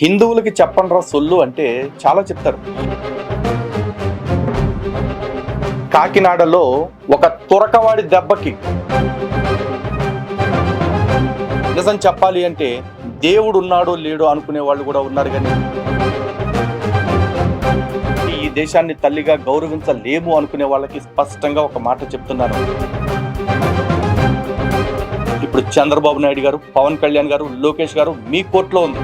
హిందువులకి చెప్పండ్రా సొల్లు అంటే చాలా చెప్తారు. కాకినాడలో ఒక తురకవాడి దెబ్బకి నిజం చెప్పాలి అంటే దేవుడు ఉన్నాడో లేడో అనుకునే వాళ్ళు కూడా ఉన్నారు. కానీ ఈ దేశాన్ని తల్లిగా గౌరవించలేము అనుకునే వాళ్ళకి స్పష్టంగా ఒక మాట చెప్తున్నారు. ఇప్పుడు చంద్రబాబు నాయుడు గారు, పవన్ కళ్యాణ్ గారు, లోకేష్ గారు మీ కోర్టులో ఉంది.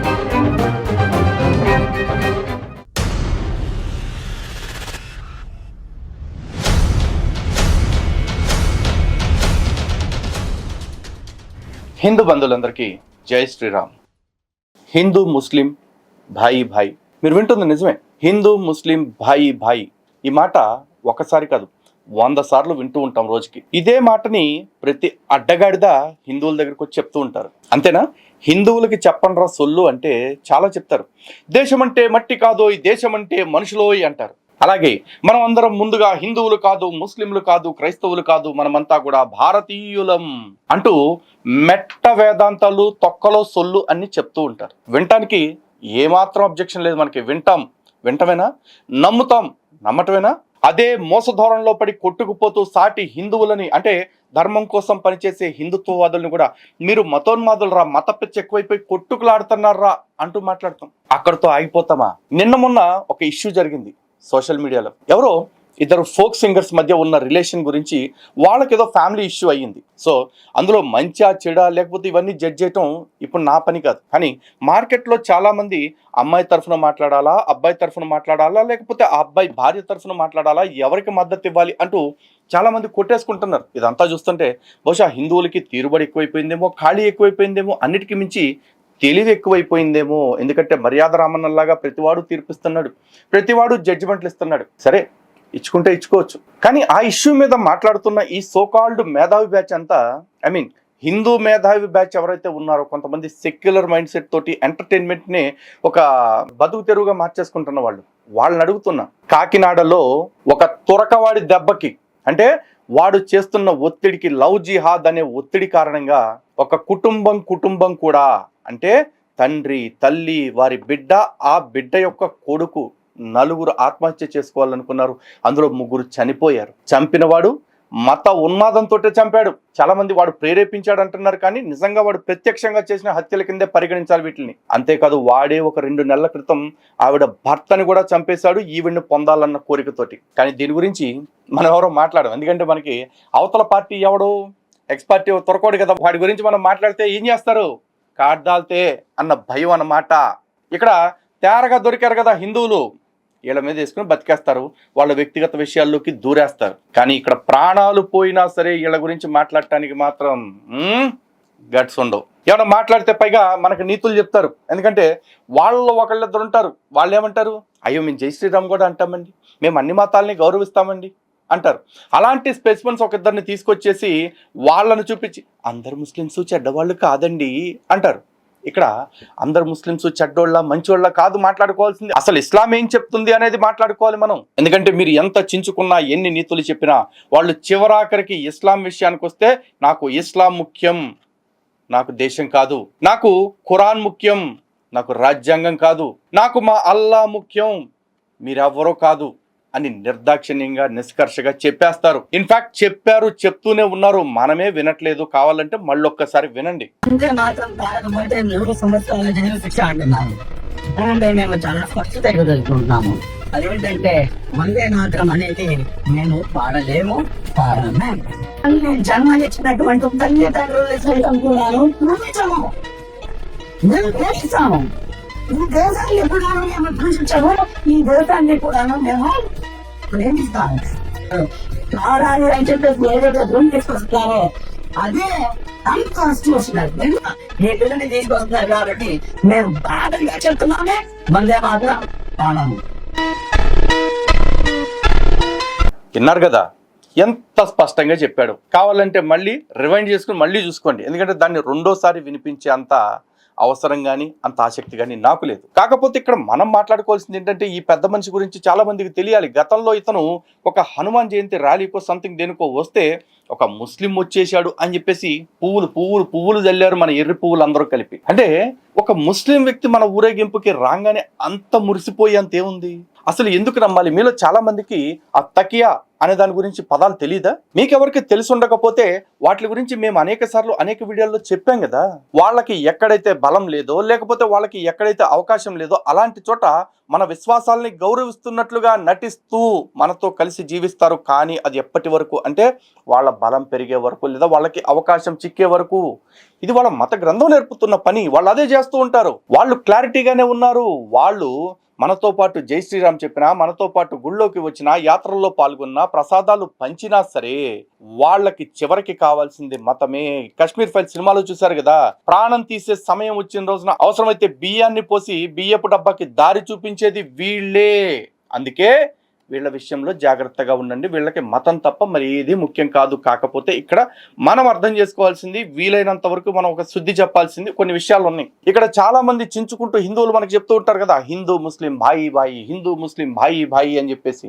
హిందూ బంధువులందరికీ జై శ్రీరామ్. హిందూ ముస్లిం భాయి భాయి, మీరు వింటుంది నిజమే. హిందూ ముస్లిం భాయి భాయి ఈ మాట ఒకసారి కాదు 100 సార్లు వింటూ ఉంటాం రోజుకి. ఇదే మాటని ప్రతి అడ్డగాడిద హిందువుల దగ్గరకు వచ్చి చెప్తూ ఉంటారు. అంతేనా? హిందువులకి చెప్పండ్రా సొల్లు అంటే చాలా చెప్తారు. దేశం అంటే మట్టి కాదు, ఈ దేశం అంటే మనుషులోయ్ అంటారు. అలాగే మనం అందరం ముందుగా హిందువులు కాదు, ముస్లింలు కాదు, క్రైస్తవులు కాదు, మనమంతా కూడా భారతీయులం అంటూ మెట్ట వేదాంతాలు, తొక్కలో సొల్లు అన్ని చెప్తూ ఉంటారు. వినటానికి ఏమాత్రం అబ్జెక్షన్ లేదు మనకి. వింటమేనా? నమ్ముతాం, నమ్మటమేనా? అదే మోసధోరణలో పడి కొట్టుకుపోతూ సాటి హిందువులని, అంటే ధర్మం కోసం పనిచేసే హిందుత్వవాదులను కూడా మీరు మతోన్మాదులరా, మత పిచ్చి ఎక్కువైపోయి కొట్టుకులాడుతున్నారా అంటూ మాట్లాడతాం. అక్కడితో ఆగిపోతామా? నిన్న మొన్న ఒక ఇష్యూ జరిగింది సోషల్ మీడియాలో. ఎవరో ఇద్దరు ఫోక్ సింగర్స్ మధ్య ఉన్న రిలేషన్ గురించి వాళ్ళకి ఏదో ఫ్యామిలీ ఇష్యూ అయ్యింది. సో అందులో మంచా చెడా లేకపోతే ఇవన్నీ జడ్జ్ చేయటం ఇప్పుడు నా పని కాదు. కానీ మార్కెట్లో చాలా మంది అమ్మాయి తరఫున మాట్లాడాలా, అబ్బాయి తరఫున మాట్లాడాలా, లేకపోతే ఆ అబ్బాయి భార్య తరఫున మాట్లాడాలా, ఎవరికి మద్దతు ఇవ్వాలి అంటూ చాలా మంది కొట్టేసుకుంటున్నారు. ఇదంతా చూస్తుంటే బహుశా హిందువులకి తీరుబడి ఎక్కువైపోయిందేమో, ఖాళీ ఎక్కువైపోయిందేమో, అన్నిటికీ మించి తెలివి ఎక్కువైపోయిందేమో. ఎందుకంటే మర్యాద రామన్నలాగా ప్రతివాడు తీర్పిస్తున్నాడు, ప్రతివాడు జడ్జిమెంట్లు ఇస్తున్నాడు. సరే, ఇచ్చుకుంటే ఇచ్చుకోవచ్చు. కానీ ఆ ఇష్యూ మీద మాట్లాడుతున్న ఈ సోకాల్డ్ మేధావి బ్యాచ్ అంతా, హిందూ మేధావి బ్యాచ్ ఎవరైతే ఉన్నారో, కొంతమంది సెక్యులర్ మైండ్ సెట్ తోటి ఎంటర్టైన్మెంట్ని ఒక బతుకు తెరువుగా మార్చేసుకుంటున్న వాళ్ళని అడుగుతున్నా. కాకినాడలో ఒక తురకవాడి దెబ్బకి, అంటే వాడు చేస్తున్న ఒత్తిడికి, లవ్ జిహాద్ అనే ఒత్తిడి కారణంగా ఒక కుటుంబం కూడా, అంటే తండ్రి, తల్లి, వారి బిడ్డ, ఆ బిడ్డ యొక్క కొడుకు, 4 ఆత్మహత్య చేసుకోవాలనుకున్నారు. అందులో 3 చనిపోయారు. చంపినవాడు మత ఉన్మాదంతో చంపాడు. చాలా మంది వాడు ప్రేరేపించాడు అంటున్నారు. కానీ నిజంగా వాడు ప్రత్యక్షంగా చేసిన హత్యల కిందే పరిగణించాలి వీటిని. అంతేకాదు, వాడే ఒక 2 నెలల క్రితం ఆవిడ భర్తని కూడా చంపేశాడు, ఈవిడ్ని పొందాలన్న కోరికతోటి. కానీ దీని గురించి మనం ఎవరో మాట్లాడడం. ఎందుకంటే మనకి అవతల పార్టీ ఎవడో ఎక్స్ పార్టీ త్వరకోడు కదా, వాడి గురించి మనం మాట్లాడితే ఏం చేస్తారు, కాడ్దాల్తే అన్న భయం అన్నమాట. ఇక్కడ తేరగా దొరికారు కదా హిందువులు, వీళ్ళ మీద వేసుకుని బతికేస్తారు, వాళ్ళ వ్యక్తిగత విషయాల్లోకి దూరేస్తారు. కానీ ఇక్కడ ప్రాణాలు పోయినా సరే వీళ్ళ గురించి మాట్లాడటానికి మాత్రం గట్స్ ఉండవు. ఏమైనా మాట్లాడితే పైగా మనకు నీతులు చెప్తారు. ఎందుకంటే వాళ్ళు ఒకళ్ళిద్దరు ఉంటారు, వాళ్ళు ఏమంటారు, అయ్యో మేము జై శ్రీరామ్ కూడా అంటామండి, మేము అన్ని మతాలని గౌరవిస్తామండి అంటారు. అలాంటి స్పెసిమెన్స్ ఒక ఇద్దరిని తీసుకొచ్చేసి వాళ్ళను చూపించి అందరు ముస్లిమ్స్ చెడ్డవాళ్ళు కాదండి అంటారు. ఇక్కడ అందరు ముస్లిమ్స్ చెడ్డోళ్ళ మంచోళ్ళ కాదు మాట్లాడుకోవాల్సింది, అసలు ఇస్లాం ఏం చెప్తుంది అనేది మాట్లాడుకోవాలి మనం. ఎందుకంటే మీరు ఎంత చించుకున్నా, ఎన్ని నీతులు చెప్పినా, వాళ్ళు చివరాఖరికి ఇస్లాం విషయానికి వస్తే నాకు ఇస్లాం ముఖ్యం, నాకు దేశం కాదు, నాకు ఖురాన్ ముఖ్యం, నాకు రాజ్యాంగం కాదు, నాకు మా అల్లా ముఖ్యం, మీరెవ్వరో కాదు అని నిర్దాక్షిణ్యంగా, నిష్కర్షగా చెప్పేస్తారు. ఇన్ఫాక్ట్ చెప్పారు, చెప్తూనే ఉన్నారు, మనమే వినట్లేదు. కావాలంటే మళ్ళొక్కసారి వినండి. మేము చాలా స్పష్టతగా తెలుసుకుంటున్నాము. అదేంటంటే వందే మాత్రం అనేది నేను పాడలేము, పాడమే. జన్మ ఇచ్చినటువంటి తల్లిదండ్రులు సైతం కూడాను నమ్మించాము, మేము ప్రేమిస్తాము. ఈ దేశాన్ని కూడాను మేము దూషించాము, ఈ దేశాన్ని కూడాను మేము ప్రేమిస్తాము. నారాయణ అని చెప్పేసి ఏదైతే రూమ్ తీసుకొస్తారో అదే అన్కాన్స్టిట్యూషనల్. ఈ పిల్లని తీసుకొస్తున్నారు కాబట్టి మేము బాధగా చెప్తున్నామే, వందే మాత్రం పాడము. విన్నారు కదా ఎంత స్పష్టంగా చెప్పాడు. కావాలంటే మళ్ళీ రివైండ్ చేసుకుని మళ్ళీ చూసుకోండి. ఎందుకంటే దాన్ని రెండోసారి వినిపించే అంత అవసరం కానీ అంత ఆసక్తి కానీ నాకు లేదు. కాకపోతే ఇక్కడ మనం మాట్లాడుకోవాల్సింది ఏంటంటే ఈ పెద్ద మనిషి గురించి చాలా మందికి తెలియాలి. గతంలో ఇతను ఒక హనుమాన్ జయంతి ర్యాలీకో సంథింగ్ దేనికో వస్తే ఒక ముస్లిం వచ్చేసాడు అని చెప్పేసి పువ్వులు జల్లారు మన ఎర్రి పువ్వులు అందరూ కలిపి. అంటే ఒక ముస్లిం వ్యక్తి మన ఊరేగింపుకి రాగానే అంత మురిసిపోయేంత ఏముంది? అసలు ఎందుకు నమ్మాలి? మీలో చాలా మందికి ఆ తకియా అనే దాని గురించి పదాలు తెలియదా? మీకెవరికి తెలిసి ఉండకపోతే వాటి గురించి మేము అనేక సార్లు అనేక వీడియోల్లో చెప్పాం కదా. వాళ్ళకి ఎక్కడైతే బలం లేదో లేకపోతే వాళ్ళకి ఎక్కడైతే అవకాశం లేదో అలాంటి చోట మన విశ్వాసాలని గౌరవిస్తున్నట్లుగా నటిస్తూ మనతో కలిసి జీవిస్తారు. కానీ అది ఎప్పటి వరకు అంటే వాళ్ళ బలం పెరిగే వరకు లేదా వాళ్ళకి అవకాశం చిక్కే వరకు. ఇది వాళ్ళ మత గ్రంథం నేర్పుతున్న పని. వాళ్ళు అదే చేస్తూ ఉంటారు. వాళ్ళు క్లారిటీగానే ఉన్నారు. వాళ్ళు మనతో పాటు జై శ్రీరామ్ చెప్పినా, మనతో పాటు గుళ్ళోకి వచ్చినా, యాత్రల్లో పాల్గొన్నా, ప్రసాదాలు పంచినా సరే వాళ్ళకి చివరికి కావాల్సింది మతమే. కాశ్మీర్ ఫైల్ సినిమాలో చూశారు కదా, ప్రాణం తీసే సమయం వచ్చిన రోజున అవసరమైతే బియ్యాన్ని పోసి బియ్యపు డబ్బాకి దారి చూపించేది వీళ్ళే. అందుకే వీళ్ళ విషయంలో జాగ్రత్తగా ఉండండి. వీళ్ళకి మతం తప్ప మరి ఏది ముఖ్యం కాదు. కాకపోతే ఇక్కడ మనం అర్థం చేసుకోవాల్సింది, వీలైనంత వరకు మనం ఒక శుద్ధి చెప్పాల్సింది కొన్ని విషయాలు ఉన్నాయి. ఇక్కడ చాలా మంది చించుకుంటూ హిందువులు మనకు చెప్తూ ఉంటారు కదా, హిందూ ముస్లిం భాయి భాయి, హిందూ ముస్లిం భాయి భాయి అని చెప్పేసి.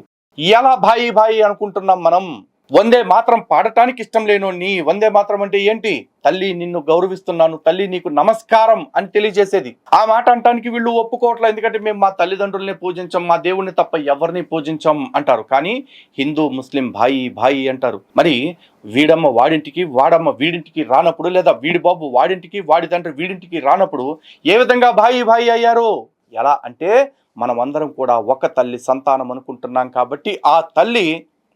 ఎలా భాయి భాయి అనుకుంటున్నాం మనం? వందే మాత్రం పాడటానికి ఇష్టం లేనోని వందే మాత్రం అంటే ఏంటి? తల్లి నిన్ను గౌరవిస్తున్నాను, తల్లి నీకు నమస్కారం అని తెలియజేసేది. ఆ మాట అంటానికి వీళ్ళు ఒప్పుకోవట్లేదు. ఎందుకంటే మేము మా తల్లిదండ్రుల్ని పూజించాం, మా దేవుణ్ణి తప్ప ఎవరిని పూజించాం అంటారు. కానీ హిందూ ముస్లిం భాయి భాయి అంటారు. మరి వీడమ్మ వాడింటికి వాడమ్మ వీడింటికి రానప్పుడు, లేదా వీడి బాబు వాడింటికి వాడి తండ్రి వీడింటికి రానప్పుడు ఏ విధంగా భాయి భాయి అయ్యారు? ఎలా అంటే మనం అందరం కూడా ఒక తల్లి సంతానం అనుకుంటున్నాం కాబట్టి, ఆ తల్లి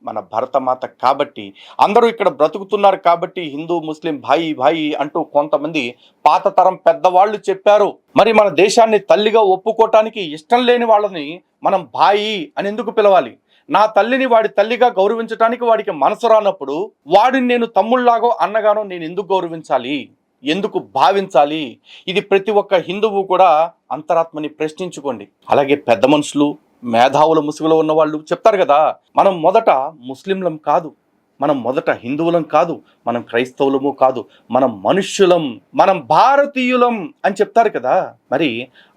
మన భరతమాత కాబట్టి, అందరూ ఇక్కడ బ్రతుకుతున్నారు కాబట్టి హిందూ ముస్లిం భాయి భాయి అంటూ కొంతమంది పాత తరం పెద్దవాళ్ళు చెప్పారు. మరి మన దేశాన్ని తల్లిగా ఒప్పుకోవటానికి ఇష్టం లేని వాళ్ళని మనం భాయి అని ఎందుకు పిలవాలి? నా తల్లిని వాడి తల్లిగా గౌరవించడానికి వాడికి మనసు రానప్పుడు వాడిని నేను తమ్ముళ్లాగో అన్నగానో నేను ఎందుకు గౌరవించాలి, ఎందుకు భావించాలి? ఇది ప్రతి ఒక్క హిందువు కూడా అంతరాత్మని ప్రశ్నించుకోండి. అలాగే పెద్ద మనుషులు, మేధావుల ముసుగులో ఉన్న వాళ్ళు చెప్తారు కదా, మనం మొదట ముస్లింలం కాదు, మనం మొదట హిందువులం కాదు, మనం క్రైస్తవులము కాదు, మనం మనుష్యులం, మనం భారతీయులం అని చెప్తారు కదా. మరి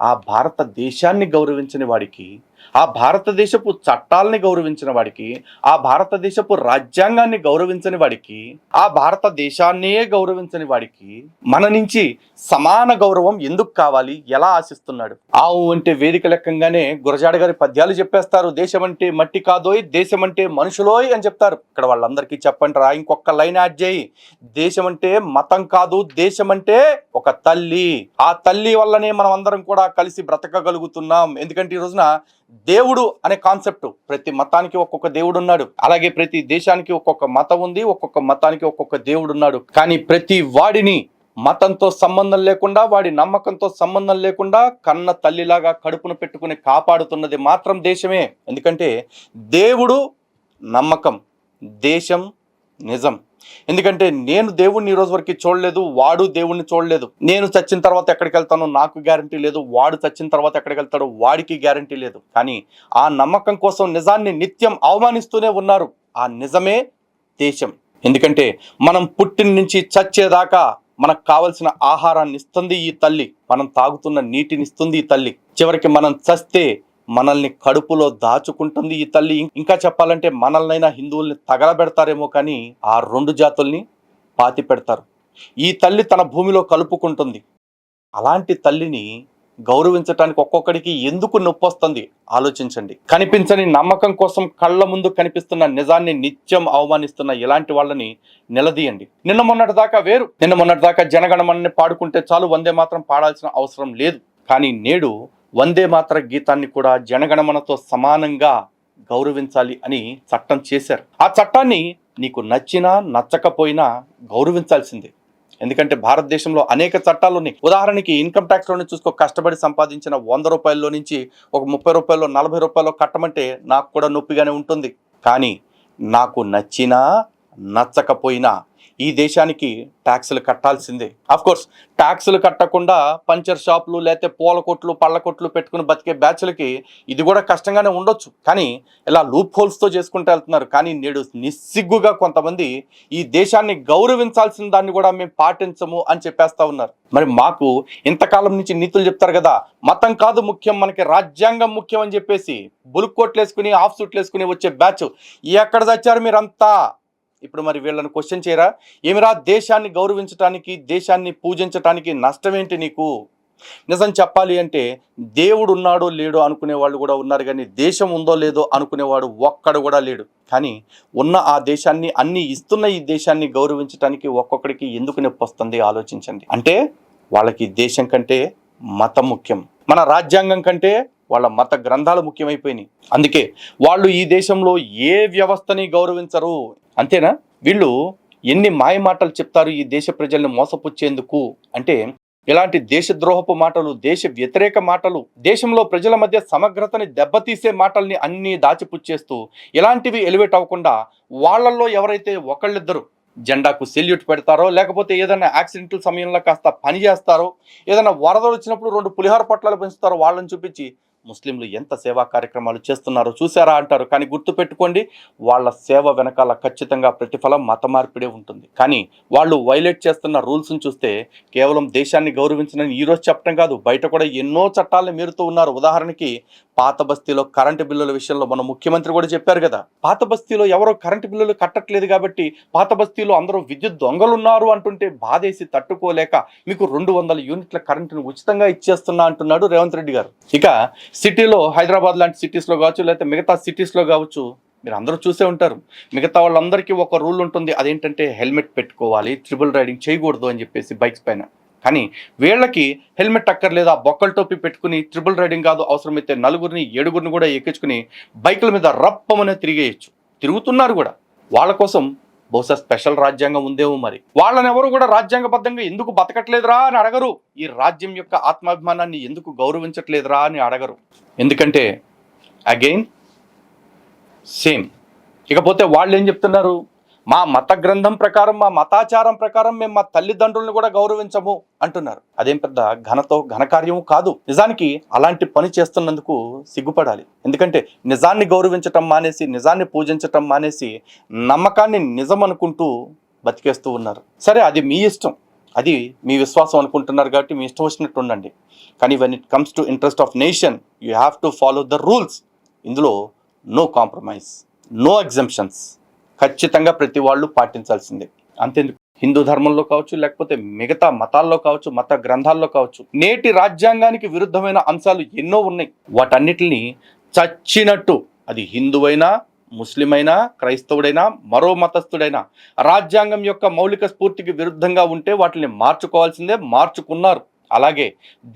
ఆ భారతదేశాన్ని గౌరవించని వాడికి, ఆ భారతదేశపు చట్టాలని గౌరవించిన వాడికి, ఆ భారతదేశపు రాజ్యాంగాన్ని గౌరవించని వాడికి, ఆ భారతదేశాన్నే గౌరవించని వాడికి మన నుంచి సమాన గౌరవం ఎందుకు కావాలి? ఎలా ఆశిస్తున్నాడు? ఆవు అంటే వేదిక లెక్కంగానే గురజాడ గారి పద్యాలు చెప్పేస్తారు. దేశం అంటే మట్టి కాదోయ్, దేశం అంటే మనుషులోయ్ అని చెప్తారు. ఇక్కడ వాళ్ళందరికీ చెప్పండి రా, ఇంకొక లైన్ యాడ్ చేయి. దేశం అంటే మతం కాదు, దేశం అంటే ఒక తల్లి. ఆ తల్లి వల్లనే మనం అందరం కూడా కలిసి బ్రతకగలుగుతున్నాం. ఎందుకంటే ఈ రోజున దేవుడు అనే కాన్సెప్ట్, ప్రతి మతానికి ఒక్కొక్క దేవుడు ఉన్నాడు. అలాగే ప్రతి దేశానికి ఒక్కొక్క మతం ఉంది, ఒక్కొక్క మతానికి ఒక్కొక్క దేవుడు ఉన్నాడు. కానీ ప్రతి వాడిని మతంతో సంబంధం లేకుండా, వాడి నమ్మకంతో సంబంధం లేకుండా కన్న తల్లిలాగా కడుపును పెట్టుకుని కాపాడుతున్నది మాత్రం దేశమే. ఎందుకంటే దేవుడు నమ్మకం, దేశం నిజం. ఎందుకంటే నేను దేవుణ్ణి ఈ రోజు వరకు చూడలేదు, వాడు దేవుణ్ణి చూడలేదు. నేను చచ్చిన తర్వాత ఎక్కడికి వెళ్తానో నాకు గ్యారంటీ లేదు, వాడు చచ్చిన తర్వాత ఎక్కడికి వెళ్తాడో వాడికి గ్యారంటీ లేదు. కానీ ఆ నమ్మకం కోసం నిజాన్ని నిత్యం అవమానిస్తూనే ఉన్నారు. ఆ నిజమే దేశం. ఎందుకంటే మనం పుట్టిన నుంచి చచ్చేదాకా మనకు కావలసిన ఆహారాన్ని ఇస్తుంది ఈ తల్లి, మనం తాగుతున్న నీటిని ఇస్తుంది ఈ తల్లి, చివరికి మనం చస్తే మనల్ని కడుపులో దాచుకుంటుంది ఈ తల్లి. ఇంకా చెప్పాలంటే మనల్నైనా హిందువుల్ని తగలబెడతారేమో కానీ ఆ రెండు జాతుల్ని పాతి పెడతారు. ఈ తల్లి తన భూమిలో కలుపుకుంటుంది. అలాంటి తల్లిని గౌరవించడానికి ఒక్కొక్కడికి ఎందుకు నొప్పి వస్తుంది ఆలోచించండి. కనిపించని నమ్మకం కోసం కళ్ళ ముందు కనిపిస్తున్న నిజాన్ని నిత్యం అవమానిస్తున్న ఇలాంటి వాళ్ళని నిలదీయండి. నిన్న మొన్నటి దాకా వేరు, నిన్న మొన్నటి దాకా జనగణమనని పాడుకుంటే చాలు, వందే మాత్రం పాడాల్సిన అవసరం లేదు. కానీ నేడు వందే మాత్ర గీతాన్ని కూడా జనగణమనతో సమానంగా గౌరవించాలి అని చట్టం చేశారు. ఆ చట్టాన్ని నీకు నచ్చినా నచ్చకపోయినా గౌరవించాల్సిందే. ఎందుకంటే భారతదేశంలో అనేక చట్టాలు ఉన్నాయి. ఉదాహరణకి ఇన్కమ్ ట్యాక్స్లోనే చూసుకో, కష్టపడి సంపాదించిన 100 రూపాయల్లో నుంచి ఒక 30 రూపాయలు 40 రూపాయలు కట్టమంటే నాకు కూడా నొప్పిగానే ఉంటుంది. కానీ నాకు నచ్చినా నచ్చకపోయినా ఈ దేశానికి ట్యాక్సులు కట్టాల్సిందే. కోర్స్ ట్యాక్సులు కట్టకుండా పంచర్ షాపులు లేకపోతే పూల కొట్లు పళ్ళ కొట్లు పెట్టుకుని బతికే బ్యాచ్లకి ఇది కూడా కష్టంగానే ఉండొచ్చు. కానీ ఇలా లూప్ హోల్స్తో చేసుకుంటూ వెళ్తున్నారు. కానీ నేడు నిస్సిగ్గుగా కొంతమంది ఈ దేశాన్ని గౌరవించాల్సిన దాన్ని కూడా మేము పాటించము అని చెప్పేస్తా ఉన్నారు. మరి మాకు ఇంతకాలం నుంచి నీతులు చెప్తారు కదా, మతం కాదు ముఖ్యం, మనకి రాజ్యాంగం ముఖ్యం అని చెప్పేసి బులుక్కోట్లు వేసుకుని హాఫ్ సూట్లు వేసుకుని వచ్చే బ్యాచ్ ఎక్కడ చచ్చారు మీరంతా? ఇప్పుడు మరి వీళ్ళని క్వశ్చన్ చేయరా? ఏమిరా, దేశాన్ని గౌరవించడానికి దేశాన్ని పూజించడానికి నష్టం ఏంటి నీకు? నిజం చెప్పాలి అంటే దేవుడు ఉన్నాడో లేడో అనుకునే వాళ్ళు కూడా ఉన్నారు, కానీ దేశం ఉందో లేదో అనుకునేవాడు ఒక్కడు కూడా లేడు. కానీ ఉన్న ఆ దేశాన్ని, అన్ని ఇస్తున్న ఈ దేశాన్ని గౌరవించడానికి ఒక్కొక్కడికి ఎందుకు నొప్పి వస్తుంది ఆలోచించండి. అంటే వాళ్ళకి దేశం కంటే మతం ముఖ్యం, మన రాజ్యాంగం కంటే వాళ్ళ మత గ్రంథాలు ముఖ్యమైపోయినాయి. అందుకే వాళ్ళు ఈ దేశంలో ఏ వ్యవస్థని గౌరవించరు. అంతేనా? వీళ్ళు ఎన్ని మాయ మాటలు చెప్తారు ఈ దేశ ప్రజల్ని మోసపుచ్చేందుకు అంటే, ఇలాంటి దేశద్రోహపు మాటలు, దేశ వ్యతిరేక మాటలు, దేశంలో ప్రజల మధ్య సమగ్రతని దెబ్బతీసే మాటల్ని అన్నీ దాచిపుచ్చేస్తూ ఇలాంటివి ఎలివేట్ అవ్వకుండా వాళ్ళల్లో ఎవరైతే ఒకళ్ళిద్దరు జెండాకు సెల్యూట్ పెడతారో, లేకపోతే ఏదైనా యాక్సిడెంటల్ సమయంలో కాస్త పని చేస్తారో, ఏదైనా వరదలు వచ్చినప్పుడు 2 పులిహోర పొట్లాలు పెంచుతారో వాళ్ళని చూపించి ముస్లింలు ఎంత సేవా కార్యక్రమాలు చేస్తున్నారో చూసారా అంటారు. కానీ గుర్తుపెట్టుకోండి, వాళ్ళ సేవ వెనకాల ఖచ్చితంగా ప్రతిఫలం మత మార్పిడే ఉంటుంది. కానీ వాళ్ళు వైలేట్ చేస్తున్న రూల్స్ని చూస్తే కేవలం దేశాన్ని గౌరవించనని ఈరోజు చెప్పడం కాదు, బయట కూడా ఎన్నో చట్టాలను మీరుతూ ఉన్నారు. ఉదాహరణకి పాత బస్తీలో కరెంటు బిల్లుల విషయంలో మన ముఖ్యమంత్రి కూడా చెప్పారు కదా, పాత బస్తీలో ఎవరో కరెంటు బిల్లులు కట్టట్లేదు కాబట్టి పాత బస్తీలో అందరూ విద్యుత్ దొంగలున్నారు అంటుంటే బాధేసి తట్టుకోలేక మీకు 200 యూనిట్ల కరెంటును ఉచితంగా ఇచ్చేస్తున్నా అంటున్నాడు రేవంత్ రెడ్డి గారు. ఇక సిటీలో, హైదరాబాద్ లాంటి సిటీస్లో కావచ్చు, లేకపోతే మిగతా సిటీస్లో కావచ్చు, మీరు అందరూ చూసే ఉంటారు, మిగతా వాళ్ళందరికీ ఒక రూల్ ఉంటుంది. అదేంటంటే హెల్మెట్ పెట్టుకోవాలి, ట్రిపుల్ రైడింగ్ చేయకూడదు అని చెప్పేసి బైక్స్ పైన. కానీ వీళ్ళకి హెల్మెట్ అక్కర్లేదు, ఆ బొక్కల టోపీ పెట్టుకుని ట్రిపుల్ రైడింగ్ కాదు, అవసరమైతే 4 7 కూడా ఎక్కించుకుని బైకుల మీద రప్పమనే తిరుగుతున్నారు కూడా. వాళ్ళ కోసం బహుశా స్పెషల్ రాజ్యాంగం ఉందేమో. మరి వాళ్ళని ఎవరు కూడా రాజ్యాంగబద్ధంగా ఎందుకు బతకట్లేదురా అని అడగరు, ఈ రాజ్యం యొక్క ఆత్మాభిమానాన్ని ఎందుకు గౌరవించట్లేదురా అని అడగరు. ఎందుకంటే అగైన్ సేమ్. ఇకపోతే వాళ్ళు ఏం చెప్తున్నారు, మా మత గ్రంథం ప్రకారం, మా మతాచారం ప్రకారం మేము మా తల్లిదండ్రులను కూడా గౌరవించము అంటున్నారు. అదేం పెద్ద ఘనకార్యము కాదు. నిజానికి అలాంటి పని చేస్తున్నందుకు సిగ్గుపడాలి. ఎందుకంటే నిజాన్ని గౌరవించటం మానేసి, నిజాన్ని పూజించటం మానేసి, నమ్మకాన్ని నిజం అనుకుంటూ బతికేస్తూ ఉన్నారు. సరే, అది మీ ఇష్టం, అది మీ విశ్వాసం అనుకుంటున్నారు కాబట్టి మీ ఇష్టం వచ్చినట్టు ఉండండి. కానీ when it comes to interest of nation, you have to follow the rules. ఇందులో నో కాంప్రమైజ్, నో ఎగ్జంప్షన్స్, ఖచ్చితంగా ప్రతి వాళ్ళు పాటించాల్సిందే. అంతేందుకు హిందూ ధర్మంలో కావచ్చు, లేకపోతే మిగతా మతాల్లో కావచ్చు, మత గ్రంథాల్లో కావచ్చు, నేటి రాజ్యాంగానికి విరుద్ధమైన అంశాలు ఎన్నో ఉన్నాయి. వాటన్నిటిని చచ్చినట్టు, అది హిందువైనా, ముస్లిం అయినా, క్రైస్తవుడైనా, మరో మతస్థుడైనా, రాజ్యాంగం యొక్క మౌలిక స్ఫూర్తికి విరుద్ధంగా ఉంటే వాటిని మార్చుకోవాల్సిందే, మార్చుకున్నారు. అలాగే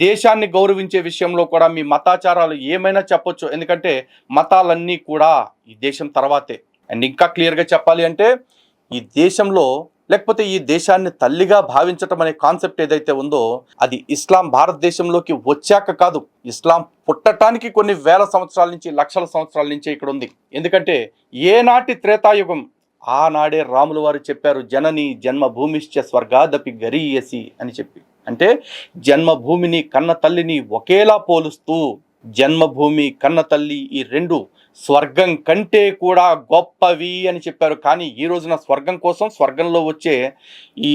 దేశాన్ని గౌరవించే విషయంలో కూడా మీ మతాచారాలు ఏమైనా చెప్పొచ్చు, ఎందుకంటే మతాలన్నీ కూడా ఈ దేశం తర్వాతే. అండ్ ఇంకా క్లియర్గా చెప్పాలి అంటే, ఈ దేశంలో లేకపోతే ఈ దేశాన్ని తల్లిగా భావించటం అనే కాన్సెప్ట్ ఏదైతే ఉందో, అది ఇస్లాం భారతదేశంలోకి వచ్చాక కాదు, ఇస్లాం పుట్టడానికి కొన్ని వేల సంవత్సరాల నుంచి, లక్షల సంవత్సరాల నుంచి ఇక్కడ ఉంది. ఎందుకంటే ఏనాటి త్రేతాయుగం ఆనాడే రాములు వారు చెప్పారు, జనని జన్మభూమిశ్చ స్వర్గాదపి గరీయసి అని చెప్పి. అంటే జన్మభూమిని, కన్న తల్లిని ఒకేలా పోలుస్తూ, జన్మభూమి, కన్న తల్లి ఈ రెండు స్వర్గం కంటే కూడా గొప్పవి అని చెప్పారు. కానీ ఈ రోజున స్వర్గం కోసం, స్వర్గంలో వచ్చే ఈ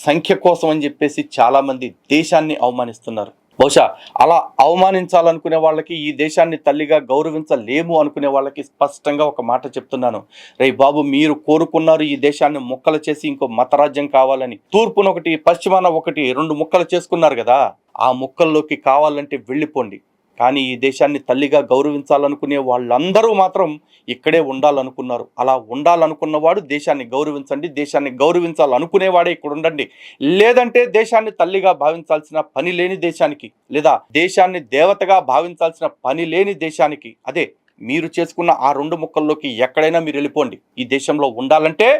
సంఖ్య కోసం అని చెప్పేసి చాలామంది దేశాన్ని అవమానిస్తున్నారు. బహుశా అలా అవమానించాలనుకునే వాళ్ళకి, ఈ దేశాన్ని తల్లిగా గౌరవించలేము అనుకునే వాళ్ళకి స్పష్టంగా ఒక మాట చెప్తున్నాను, రే బాబు, మీరు కోరుకున్నారు ఈ దేశాన్ని ముక్కలు చేసి ఇంకో మతరాజ్యం కావాలని. తూర్పున ఒకటి, పశ్చిమాన ఒకటి, 2 ముక్కలు చేసుకున్నారు కదా, ఆ ముక్కల్లోకి కావాలంటే వెళ్ళిపోండి. కానీ ఈ దేశాన్ని తల్లిగా గౌరవించాలనుకునే వాళ్ళందరూ మాత్రం ఇక్కడే ఉండాలనుకున్నారు. అలా ఉండాలనుకున్నవాడు దేశాన్ని గౌరవించండి, దేశాన్ని గౌరవించాలనుకునేవాడే ఇక్కడ ఉండండి. లేదంటే దేశాన్ని తల్లిగా భావించాల్సిన పని లేని దేశానికి, లేదా దేశాన్ని దేవతగా భావించాల్సిన పని లేని దేశానికి, అదే మీరు చేసుకున్న ఆ 2 ముక్కల్లోకి ఎక్కడైనా మీరు వెళ్ళిపోండి. ఈ దేశంలో ఉండాలంటే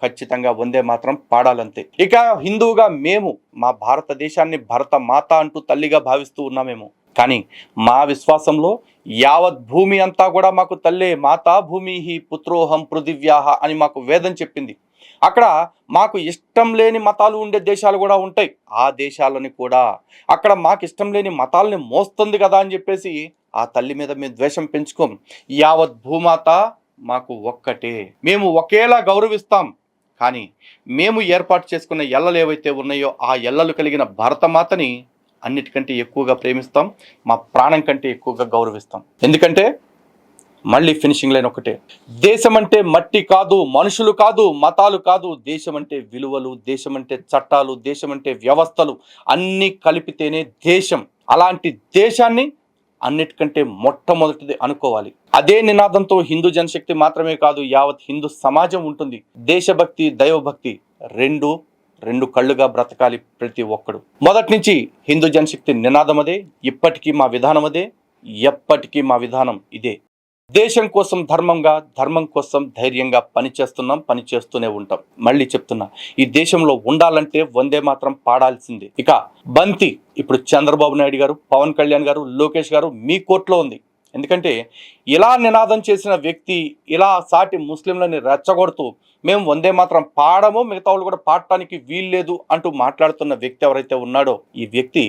ఖచ్చితంగా వందే మాత్రం పాడాలంతే. ఇక హిందువుగా మేము మా భారతదేశాన్ని భరత మాత అంటూ తల్లిగా భావిస్తూ ఉన్నామేమో, కానీ మా విశ్వాసంలో యావత్ భూమి అంతా కూడా మాకు తల్లే, మాతా భూమి పుత్రోహం పృథివ్యాహ అని మాకు వేదం చెప్పింది. అక్కడ మాకు ఇష్టం లేని మతాలు ఉండే దేశాలు కూడా ఉంటాయి. ఆ దేశాలని కూడా అక్కడ మాకు ఇష్టం లేని మతాలని మోస్తుంది కదా అని చెప్పేసి ఆ తల్లి మీద మేము ద్వేషం పెంచుకోం. యావత్ భూమాత మాకు ఒక్కటే, మేము ఒకేలా గౌరవిస్తాం. కానీ మేము ఏర్పాటు చేసుకున్న ఎల్లలు ఏవైతే ఉన్నాయో ఆ ఎల్లలు కలిగిన భారతమాతని అన్నిటికంటే ఎక్కువగా ప్రేమిస్తాం, మా ప్రాణం కంటే ఎక్కువగా గౌరవిస్తాం. ఎందుకంటే మళ్ళీ ఫినిషింగ్ లైన్ ఒకటే, దేశం అంటే మట్టి కాదు, మనుషులు కాదు, మతాలు కాదు, దేశం అంటే విలువలు, దేశం అంటే చట్టాలు, దేశం అంటే వ్యవస్థలు అన్నీ కలిపితేనే దేశం. అలాంటి దేశాన్ని అన్నిటికంటే మొట్టమొదటిది అనుకోవాలి. అదే నినాదంతో హిందూ జనశక్తి మాత్రమే కాదు, యావత్ హిందూ సమాజం ఉంటుంది. దేశభక్తి, దైవభక్తి రెండు కళ్ళుగా బ్రతకాలి ప్రతి ఒక్కడు. మొదటి నుంచి హిందూ జనశక్తి నినాదం అదే, ఇప్పటికీ మా విధానం అదే, ఎప్పటికీ మా విధానం ఇదే. దేశం కోసం ధర్మంగా, ధర్మం కోసం ధైర్యంగా పనిచేస్తూనే ఉంటాం. మళ్ళీ చెప్తున్నా, ఈ దేశంలో ఉండాలంటే వందే మాత్రం పాడాల్సిందే. ఇక బంతి ఇప్పుడు చంద్రబాబు నాయుడు గారు, పవన్ కళ్యాణ్ గారు, లోకేష్ గారు మీ కోర్టులో ఉంది. ఎందుకంటే ఇలా నినాదం చేసిన వ్యక్తి ఇలా సాటి ముస్లింలని రెచ్చగొడుతూ మేము వందే మాత్రం పాడము, మిగతా వాళ్ళు కూడా పాడటానికి వీల్లేదు అంటూ మాట్లాడుతున్న వ్యక్తి ఎవరైతే ఉన్నాడో ఈ వ్యక్తి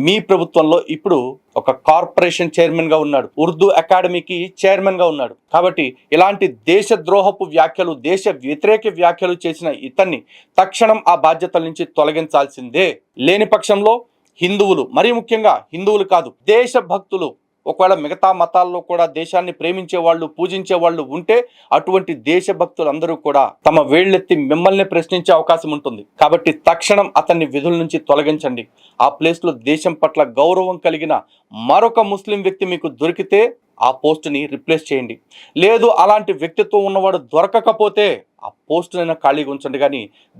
మీ ప్రభుత్వంలో ఇప్పుడు ఒక కార్పొరేషన్ చైర్మన్ గా ఉన్నాడు, ఉర్దూ అకాడమీకి చైర్మన్ గా ఉన్నాడు. కాబట్టి ఇలాంటి దేశద్రోహపు వ్యాఖ్యలు, దేశ వ్యతిరేక వ్యాఖ్యలు చేసిన ఇతన్ని తక్షణం ఆ బాధ్యతల నుంచి తొలగించాల్సిందే. లేని పక్షంలో హిందువులు, మరీ ముఖ్యంగా హిందువులు కాదు, దేశభక్తులు, ఒకవేళ మిగతా మతాల్లో కూడా దేశాన్ని ప్రేమించే వాళ్ళు, పూజించే వాళ్ళు ఉంటే అటువంటి దేశభక్తులందరూ కూడా తమ వేళ్ళెత్తి మిమ్మల్ని ప్రశ్నించే అవకాశం ఉంటుంది. కాబట్టి తక్షణం అతన్ని విధుల నుంచి తొలగించండి. ఆ ప్లేస్లో దేశం పట్ల గౌరవం కలిగిన మరొక ముస్లిం వ్యక్తి మీకు దొరికితే ఆ పోస్టుని రిప్లేస్ చేయండి. లేదు అలాంటి వ్యక్తిత్వం ఉన్నవాడు దొరకకపోతే ఆ పోస్టునైనా ఖాళీగా ఉంచండి. కానీ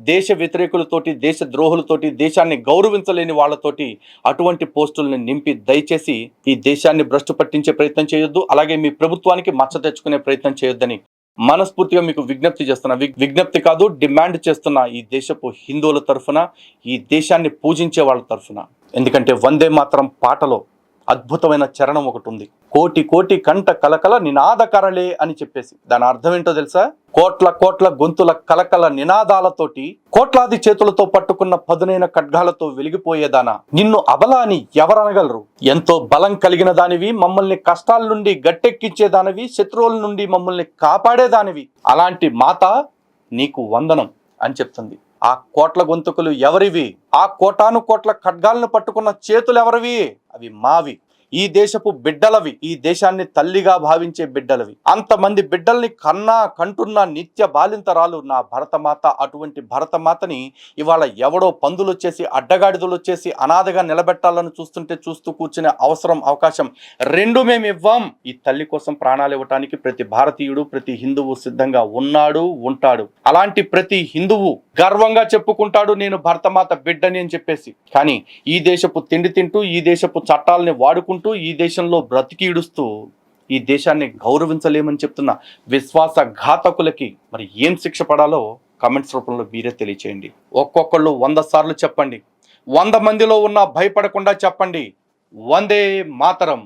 దేశ వ్యతిరేకులతోటి, దేశ ద్రోహులతోటి, దేశాన్ని గౌరవించలేని వాళ్ళతోటి అటువంటి పోస్టుల్ని నింపి దయచేసి ఈ దేశాన్ని భ్రష్టు పట్టించే ప్రయత్నం చేయొద్దు. అలాగే మీ ప్రభుత్వానికి మచ్చ తెచ్చుకునే ప్రయత్నం చేయొద్దని మనస్ఫూర్తిగా మీకు విజ్ఞప్తి చేస్తున్నా. విజ్ఞప్తి కాదు, డిమాండ్ చేస్తున్నా ఈ దేశపు హిందువుల తరఫున, ఈ దేశాన్ని పూజించే వాళ్ళ తరఫున. ఎందుకంటే వందే మాత్రం పాటలో అద్భుతమైన చరణం ఒకటి ఉంది, కోటి కోటి కంట కలకల నినాదకరలే అని చెప్పేసి. దాని అర్థం ఏంటో తెలుసా? కోట్ల కోట్ల గొంతుల కలకల నినాదాలతోటి, కోట్లాది చేతులతో పట్టుకున్న పదునైన ఖడ్గాలతో వెలిగిపోయేదానా, నిన్ను అబల అని ఎవరనగలరు? ఎంతో బలం కలిగిన దానివి, మమ్మల్ని కష్టాల నుండి గట్టెక్కించేదానివి, శత్రువుల నుండి మమ్మల్ని కాపాడేదానివి. అలాంటి మాత నీకు వందనం అని చెప్తుంది. ఆ కోట్ల గొంతుకులు ఎవరివి? ఆ కోటాను కోట్ల ఖడ్గాలను పట్టుకున్న చేతులు ఎవరివి? అవి మావి, ఈ దేశపు బిడ్డలవి, ఈ దేశాన్ని తల్లిగా భావించే బిడ్డలవి. అంతమంది బిడ్డల్ని కంటున్న నిత్య బాలింతరాలు నా భరతమాత. అటువంటి భరతమాతని ఇవాళ ఎవడో పందులు వచ్చేసి, అడ్డగాడిదలు వచ్చేసి అనాథగా నిలబెట్టాలని చూస్తూ కూర్చునే అవకాశం రెండు మేము ఇవ్వం. ఈ తల్లి కోసం ప్రాణాలు ఇవ్వటానికి ప్రతి భారతీయుడు, ప్రతి హిందువు సిద్ధంగా ఉన్నాడు, ఉంటాడు. అలాంటి ప్రతి హిందువు గర్వంగా చెప్పుకుంటాడు నేను భరతమాత బిడ్డని అని చెప్పేసి. కానీ ఈ దేశపు తిండి తింటూ, ఈ దేశపు చట్టాలని వాడుకుంటూ, ఈ దేశంలో బ్రతికిడుస్తూ ఈ దేశాన్ని గౌరవించలేమని చెప్తున్న విశ్వాసఘాతకులకి మరి ఏం శిక్ష పడాలో కామెంట్స్ రూపంలో మీరే తెలియచేయండి. ఒక్కొక్కళ్ళు 100 సార్లు చెప్పండి, 100 మందిలో ఉన్న భయపడకుండా చెప్పండి, వందే మాతరం.